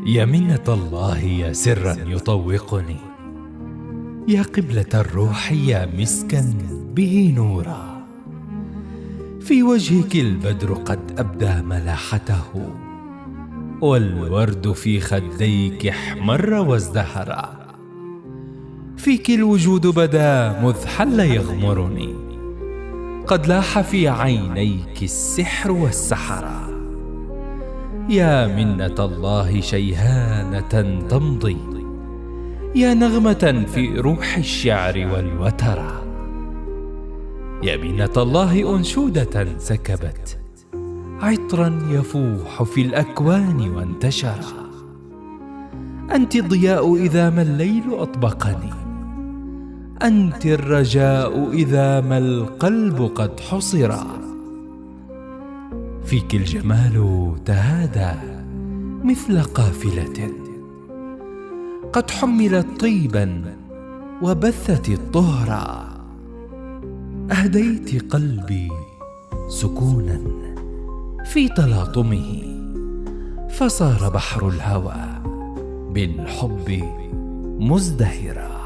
يا منة الله يا سرا يطوقني، يا قبلة الروح يا مسكا به نورا. في وجهك البدر قد أبدى ملاحته، والورد في خديك احمر وازدهرا. فيك الوجود بدا مذ حل يغمرني، قد لاح في عينيك السحر والسحرا. يا منة الله شيهانة تمضي، يا نغمة في روح الشعر والوترا. يا منة الله أنشودة سكبت عطرا يفوح في الأكوان وانتشرا. أنت الضياء إذا ما الليل أطبقني، أنت الرجاء إذا ما القلب قد حصرا. فيك الجمال تهادى مثل قافلة قد حملت طيبا وبثت الطهرا. أهديت قلبي سكونا في تلاطمه، فصار بحر الهوى بالحب مزدهرا.